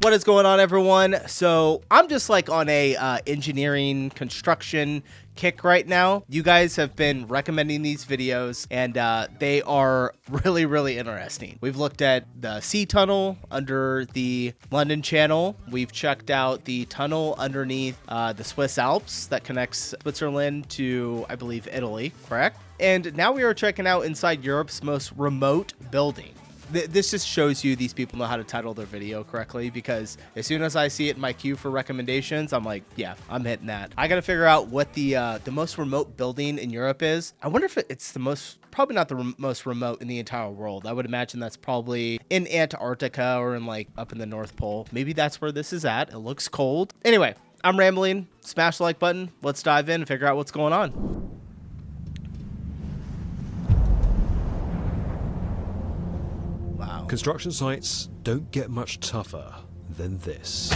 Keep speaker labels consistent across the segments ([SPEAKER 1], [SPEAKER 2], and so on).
[SPEAKER 1] What is going on, everyone? So I'm just like on a engineering construction kick right now. You guys have been recommending these videos and they are really interesting. We've looked at the sea tunnel under the London Channel. We've checked out the tunnel underneath the Swiss Alps that connects Switzerland to, I believe, Italy, correct? And now we are checking out inside Europe's most remote building. This just shows you these people know how to title their video correctly, because as soon as I see it in my queue for recommendations, I'm like, yeah, I'm hitting that. I got to figure out what the most remote building in Europe is. I wonder if it's the most, probably not the most remote in the entire world. I would imagine that's probably in Antarctica or in like up in the North Pole. Maybe that's where this is at. It looks cold. Anyway, I'm rambling. Smash the like button. Let's dive in and figure out what's going on.
[SPEAKER 2] Construction sites don't get much tougher than this.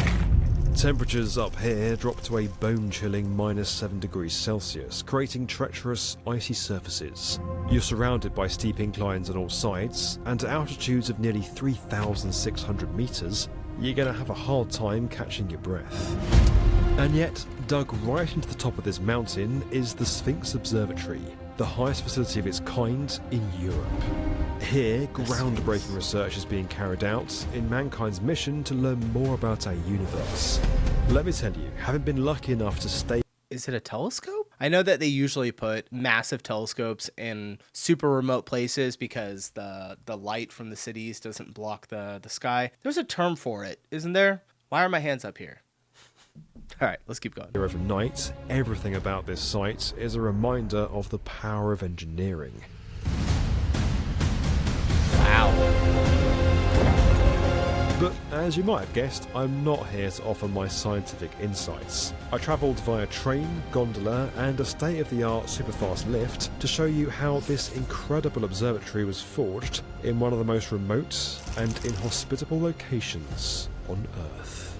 [SPEAKER 2] Temperatures up here drop to a bone-chilling -7 degrees Celsius, creating treacherous, icy surfaces. You're surrounded by steep inclines on all sides, and at altitudes of nearly 3,600 meters, you're going to have a hard time catching your breath. And yet, dug right into the top of this mountain is the Sphinx Observatory, the highest facility of its kind in Europe. Here, groundbreaking research is being carried out in mankind's mission to learn more about our universe. Let me tell you, having been lucky enough to stay...
[SPEAKER 1] Is it a telescope? I know that they usually put massive telescopes in super remote places because the light from the cities doesn't block the sky. There's a term for it, isn't there? Why are my hands up here? All right, let's keep going.
[SPEAKER 2] Overnight, everything about this site is a reminder of the power of engineering.
[SPEAKER 1] Wow.
[SPEAKER 2] But as you might have guessed, I'm not here to offer my scientific insights. I travelled via train, gondola and a state-of-the-art superfast lift to show you how this incredible observatory was forged in one of the most remote and inhospitable locations on Earth.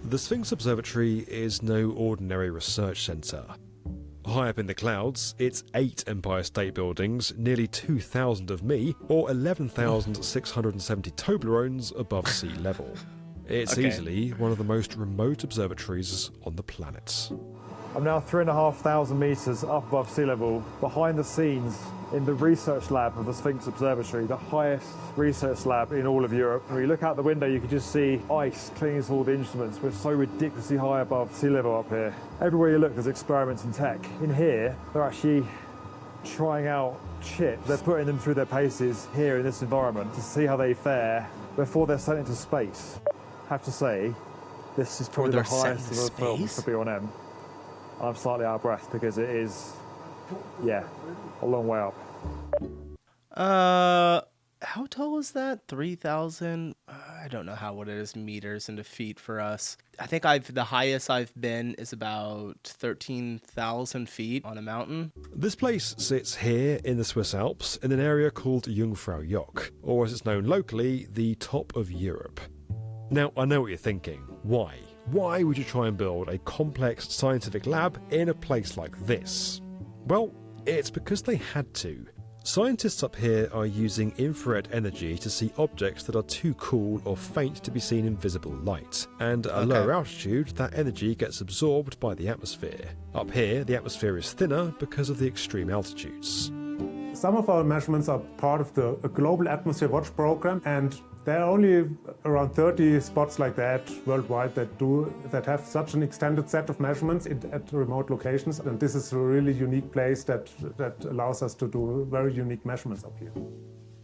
[SPEAKER 2] The Sphinx Observatory is no ordinary research centre. High up in the clouds, it's 8 Empire State Buildings, nearly 2,000 of me, or 11,670 Toblerones above sea level. It's easily one of the most remote observatories on the planet.
[SPEAKER 3] I'm now 3,500 metres up above sea level, behind the scenes in the research lab of the Sphinx Observatory, the highest research lab in all of Europe. When you look out the window, you can just see ice clinging to all the instruments. We're so ridiculously high above sea level up here. Everywhere you look, there's experiments in tech. In here, they're actually trying out chips. They're putting them through their paces here in this environment to see how they fare before they're sent into space. I have to say, this is probably the highest of the films to be on M. I'm slightly out of breath because it is, yeah, a long way up.
[SPEAKER 1] How tall is that? 3,000? I don't know what it is meters into feet for us. I think the highest I've been is about 13,000 feet on a mountain.
[SPEAKER 2] This place sits here in the Swiss Alps in an area called Jungfraujoch, or as it's known locally, the top of Europe. Now, I know what you're thinking. Why? Why would you try and build a complex scientific lab in a place like this? Well, it's because they had to. Scientists up here are using infrared energy to see objects that are too cool or faint to be seen in visible light. And at a lower altitude, that energy gets absorbed by the atmosphere. Up here, the atmosphere is thinner because of the extreme altitudes.
[SPEAKER 4] Some of our measurements are part of the Global Atmosphere Watch program, and there are only around 30 spots like that worldwide that have such an extended set of measurements at remote locations. And this is a really unique place that allows us to do very unique measurements up here.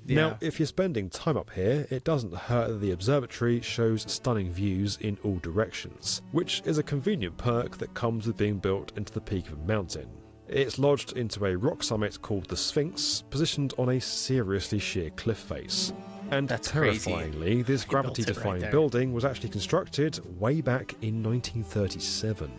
[SPEAKER 2] Yeah. Now, if you're spending time up here, it doesn't hurt that the observatory shows stunning views in all directions, which is a convenient perk that comes with being built into the peak of a mountain. It's lodged into a rock summit called the Sphinx, positioned on a seriously sheer cliff face. And
[SPEAKER 1] that's
[SPEAKER 2] terrifyingly,
[SPEAKER 1] crazy.
[SPEAKER 2] This gravity-defying building was actually constructed way back in 1937.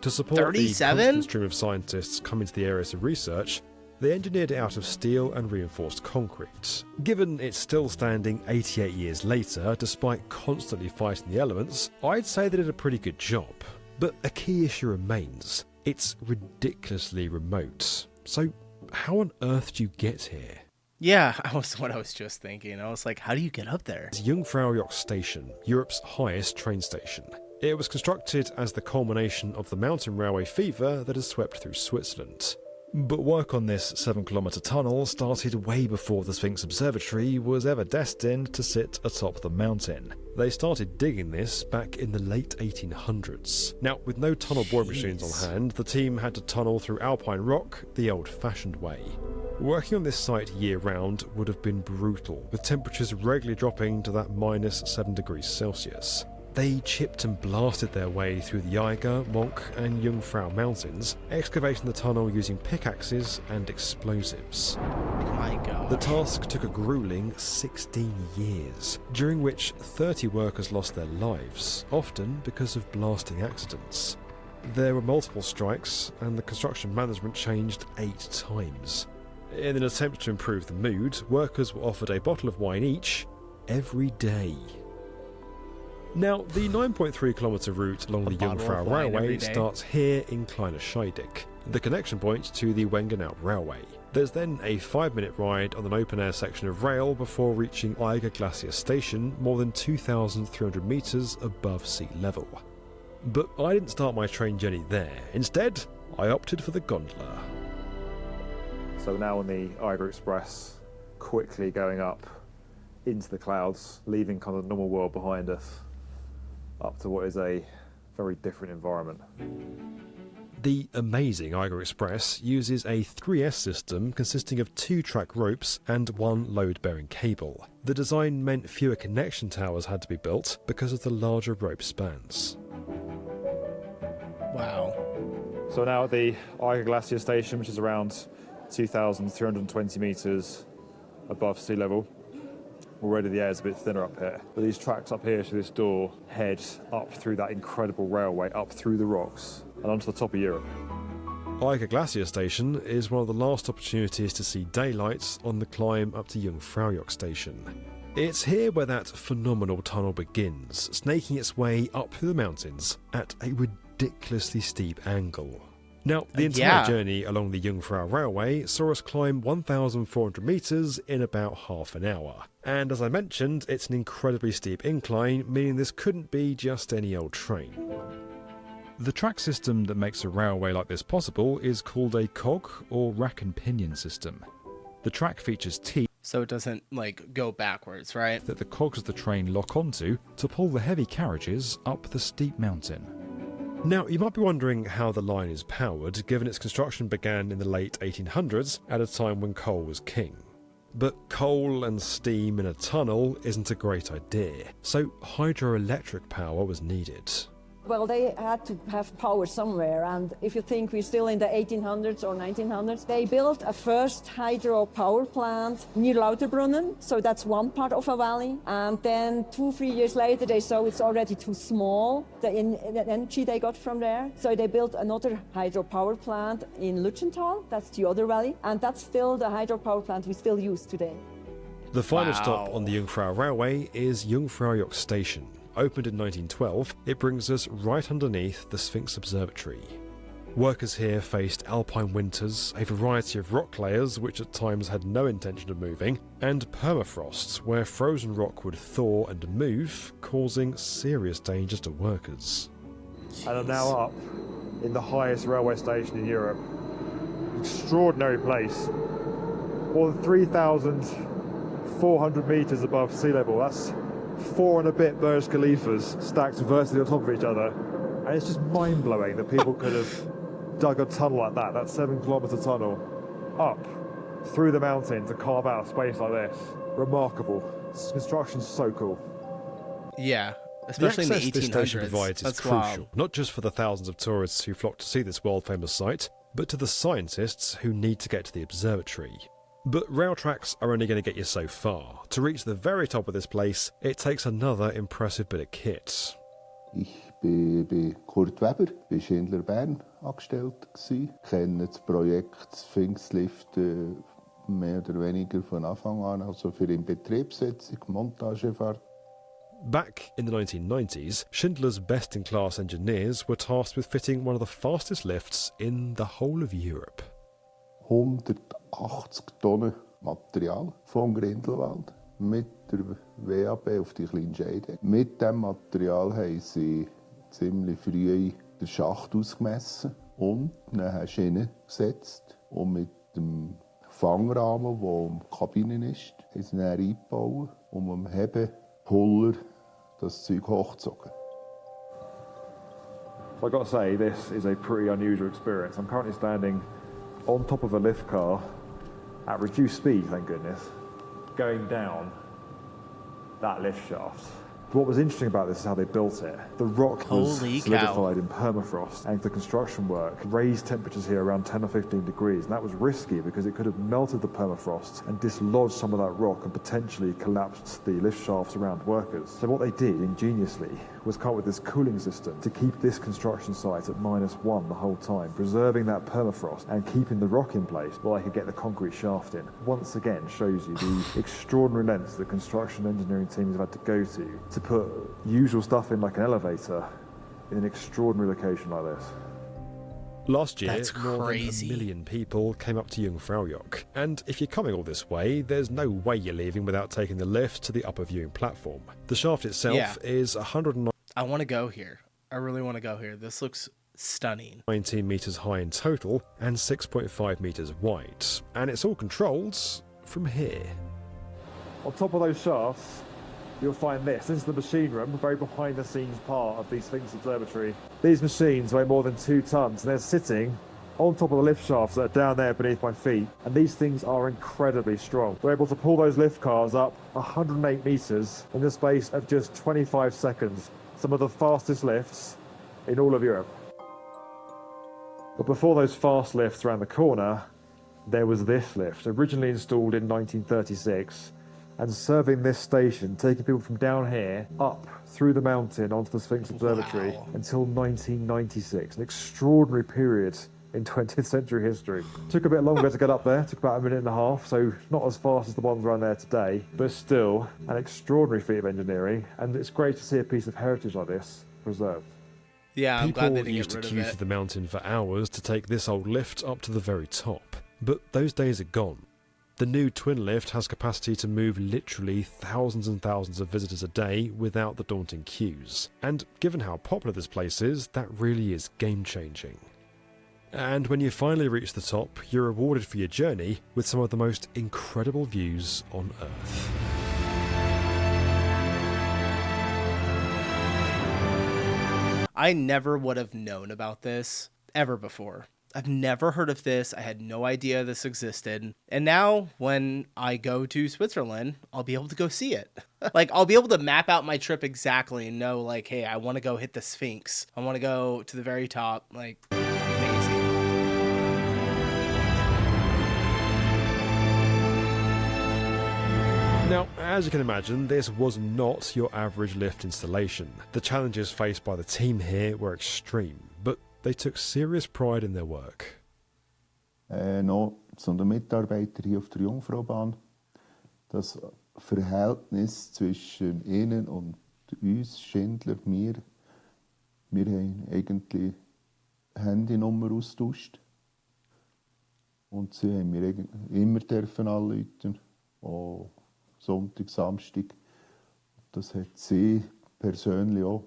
[SPEAKER 2] To support the constant stream of scientists coming to the area to research, they engineered it out of steel and reinforced concrete. Given it's still standing 88 years later, despite constantly fighting the elements, I'd say they did a pretty good job. But a key issue remains. It's ridiculously remote. So how on earth do you get here?
[SPEAKER 1] Yeah, what I was just thinking. I was like, how do you get up there?
[SPEAKER 2] Jungfraujoch Station, Europe's highest train station. It was constructed as the culmination of the mountain railway fever that has swept through Switzerland. But work on this 7-kilometre tunnel started way before the Sphinx Observatory was ever destined to sit atop the mountain. They started digging this back in the late 1800s. Now, with no tunnel boring machines on hand, the team had to tunnel through alpine rock the old-fashioned way. Working on this site year-round would have been brutal, with temperatures regularly dropping to that -7 degrees Celsius. They chipped and blasted their way through the Eiger, Monk and Jungfrau mountains, excavating the tunnel using pickaxes and explosives.
[SPEAKER 1] My God.
[SPEAKER 2] The task took a grueling 16 years, during which 30 workers lost their lives, often because of blasting accidents. There were multiple strikes, and the construction management changed 8 times. In an attempt to improve the mood, workers were offered a bottle of wine each, every day. Now, the 9.3-kilometre route along the Jungfrau Railway starts here in Kleine Scheidegg, the connection point to the Wengenau Railway. There's then a 5-minute ride on an open-air section of rail before reaching Eiger Glacier Station, more than 2,300 metres above sea level. But I didn't start my train journey there. Instead, I opted for the gondola.
[SPEAKER 3] So now on the Eiger Express, quickly going up into the clouds, leaving kind of the normal world behind us, up to what is a very different environment.
[SPEAKER 2] The amazing Eiger Express uses a 3S system consisting of 2 track ropes and 1 load-bearing cable. The design meant fewer connection towers had to be built because of the larger rope spans.
[SPEAKER 1] Wow.
[SPEAKER 3] So now at the Eiger Glacier Station, which is around 2,320 metres above sea level. Already the air is a bit thinner up here. But these tracks up here through this door head up through that incredible railway, up through the rocks and onto the top of Europe.
[SPEAKER 2] Eiger Glacier Station is one of the last opportunities to see daylight on the climb up to Jungfraujoch Station. It's here where that phenomenal tunnel begins, snaking its way up through the mountains at a ridiculously steep angle. Now, the entire journey along the Jungfrau Railway saw us climb 1,400 metres in about half an hour. And as I mentioned, it's an incredibly steep incline, meaning this couldn't be just any old train. The track system that makes a railway like this possible is called a cog, or rack and pinion system. The track features teeth
[SPEAKER 1] So it doesn't, like, go backwards, right?
[SPEAKER 5] that the cogs of the train lock onto to pull the heavy carriages up the steep mountain.
[SPEAKER 2] Now, you might be wondering how the line is powered, given its construction began in the late 1800s, at a time when coal was king. But coal and steam in a tunnel isn't a great idea, so hydroelectric power was needed.
[SPEAKER 6] Well, they had to have power somewhere, and if you think we're still in the 1800s or 1900s, they built a first hydro power plant near Lauterbrunnen, so that's one part of a valley. And then 2-3 years later, they saw it's already too small, the energy they got from there. So they built another hydro power plant in Lutschenthal, that's the other valley, and that's still the hydro power plant we still use today.
[SPEAKER 2] The final stop on the Jungfrau Railway is Jungfraujoch Station. Opened in 1912, it brings us right underneath the Sphinx Observatory. Workers here faced alpine winters, a variety of rock layers which at times had no intention of moving, and permafrost where frozen rock would thaw and move, causing serious dangers to workers.
[SPEAKER 3] And are now up in the highest railway station in Europe. Extraordinary place. More than 3,400 metres above sea level. That's 4 and a bit Burj Khalifas stacked vertically on top of each other. And it's just mind-blowing that people could have dug a tunnel like that 7-kilometre tunnel, up through the mountain to carve out a space like this. Remarkable. This construction's so cool.
[SPEAKER 1] Yeah, especially in the 1800s.
[SPEAKER 2] The access this station provides is
[SPEAKER 1] That's
[SPEAKER 2] crucial,
[SPEAKER 1] wild.
[SPEAKER 2] not just for the thousands of tourists who flock to see this world-famous site, but to the scientists who need to get to the observatory. But rail tracks are only going to get you so far. To reach the very top of this place, it takes another impressive bit of kit.
[SPEAKER 7] Ich bin bei Kurt Weber, bei Schindler Bern angestellt gsi. Kenne das Projekt Sphinx Lift mehr oder weniger von Anfang an, also für Inbetriebsetzung, Montagefahrt.
[SPEAKER 2] Back in the 1990s, Schindler's best-in-class engineers were tasked with fitting one of the fastest lifts in the whole of Europe.
[SPEAKER 7] 180 Tonnen Material vom Grindelwald mit der WAB auf die kleine Scheide. Mit diesem Material haben sie ziemlich früh den Schacht ausgemessen und dann Schienen gesetzt. Und mit dem Fangrahmen, der um die Kabine ist, haben sie dann eingebaut und mit dem Hebepuller das Zeug hochgezogen.
[SPEAKER 3] So I've got to say, this is a pretty unusual experience. I'm currently standing on top of a lift car at reduced speed, thank goodness, going down that lift shaft. What was interesting about this is how they built it. The rock was solidified in permafrost, and the construction work raised temperatures here around 10 or 15 degrees. And that was risky because it could have melted the permafrost and dislodged some of that rock and potentially collapsed the lift shafts around workers. So what they did, ingeniously, was come up with this cooling system to keep this construction site at -1 the whole time, preserving that permafrost and keeping the rock in place while they could get the concrete shaft in. Once again shows you the extraordinary lengths the construction engineering teams have had to go to put usual stuff in like an elevator in an extraordinary location like this.
[SPEAKER 2] Last year,
[SPEAKER 1] That's
[SPEAKER 2] more
[SPEAKER 1] crazy.
[SPEAKER 2] than 1 million people came up to Jungfraujoch, and if you're coming all this way, there's no way you're leaving without taking the lift to the upper viewing platform. The shaft itself is 119
[SPEAKER 1] I want to go here. I really want to go here. This looks stunning.
[SPEAKER 2] metres high in total and 6.5 metres wide, and it's all controlled from here.
[SPEAKER 3] On top of those shafts, you'll find this. This is the machine room, a very behind-the-scenes part of the Sphinx Observatory. These machines weigh more than 2 tons, and they're sitting on top of the lift shafts that are down there beneath my feet. And these things are incredibly strong. We're able to pull those lift cars up 108 metres in the space of just 25 seconds. Some of the fastest lifts in all of Europe. But before those fast lifts around the corner, there was this lift, originally installed in 1936, and serving this station, taking people from down here up through the mountain onto the Sphinx Observatory until 1996, an extraordinary period in 20th century history. Took a bit longer to get up there, took about 1.5 minutes, so not as fast as the ones around there today, but still an extraordinary feat of engineering, and it's great to see a piece of heritage like this preserved.
[SPEAKER 1] Yeah, I'm glad they
[SPEAKER 2] People
[SPEAKER 1] didn't
[SPEAKER 2] used
[SPEAKER 1] get
[SPEAKER 2] to
[SPEAKER 1] rid
[SPEAKER 2] queue
[SPEAKER 1] of
[SPEAKER 2] through
[SPEAKER 1] it.
[SPEAKER 2] the mountain for hours to take this old lift up to the very top, but those days are gone. The new twin lift has capacity to move literally thousands and thousands of visitors a day without the daunting queues. And given how popular this place is, that really is game-changing. And when you finally reach the top, you're rewarded for your journey with some of the most incredible views on Earth.
[SPEAKER 1] I never would have known about this ever before. I've never heard of this. I had no idea this existed. And now when I go to Switzerland, I'll be able to go see it. Like, I'll be able to map out my trip exactly and know, like, hey, I want to go hit the Sphinx. I want to go to the very top. Like, amazing.
[SPEAKER 2] Now, as you can imagine, this was not your average lift installation. The challenges faced by the team here were extreme, but they took serious pride in their work.
[SPEAKER 7] Noch zu den Mitarbeitern hier auf der Jungfraubahn. Das Verhältnis zwischen ihnen und uns, Schindler, wir haben eigentlich Handynummer austauscht. Und sie haben mir immer dürfen anrufen, auch Sonntag, Samstag. Das hat sie persönlich auch,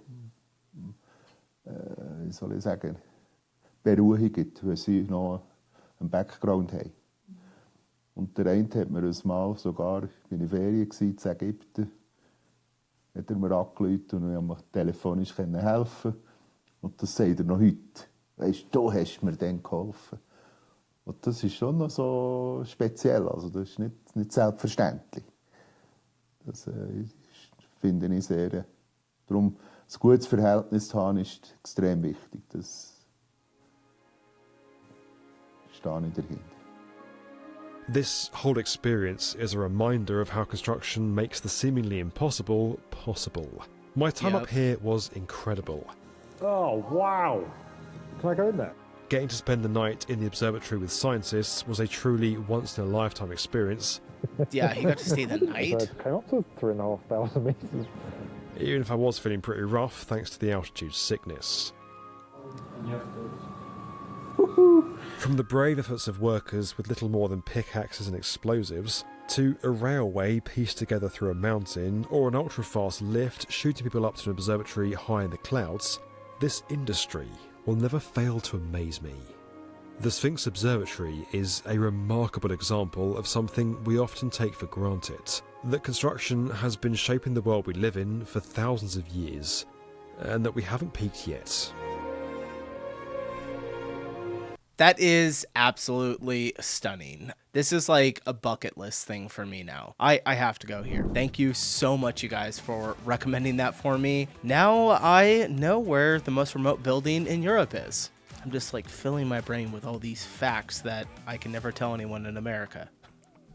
[SPEAKER 7] wie soll ich sagen, beruhigt, weil sie noch einen Background haben. Und der eine hat mir ein Mal sogar, ich war in Ferien in Ägypten, hat er mir angerufen und ich konnte mir telefonisch helfen. Und das sagt er noch heute. Weisst du, hast mir dann geholfen. Und das ist schon noch so speziell, also das ist nicht selbstverständlich. Das finde ich sehr. Darum, ein gutes Verhältnis zu haben, ist extrem wichtig. Das stehe ich dahinter.
[SPEAKER 2] This whole experience is a reminder of how construction makes the seemingly impossible possible. My time up here was incredible.
[SPEAKER 3] Oh, wow! Can I go in there?
[SPEAKER 2] Getting to spend the night in the observatory with scientists was a truly once-in-a-lifetime experience.
[SPEAKER 1] Yeah, he got to stay the night.
[SPEAKER 3] So I came up to 3,500 metres.
[SPEAKER 2] Even if I was feeling pretty rough thanks to the altitude sickness. From the brave efforts of workers with little more than pickaxes and explosives, to a railway pieced together through a mountain, or an ultra-fast lift shooting people up to an observatory high in the clouds, this industry will never fail to amaze me. The Sphinx Observatory is a remarkable example of something we often take for granted, that construction has been shaping the world we live in for thousands of years, and that we haven't peaked yet.
[SPEAKER 1] That is absolutely stunning. This is like a bucket list thing for me now. I have to go here. Thank you so much, you guys, for recommending that for me. Now I know where the most remote building in Europe is. I'm just like filling my brain with all these facts that I can never tell anyone in America.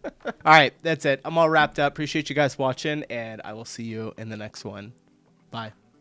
[SPEAKER 1] All right, that's it. I'm all wrapped up. Appreciate you guys watching, and I will see you in the next one. Bye.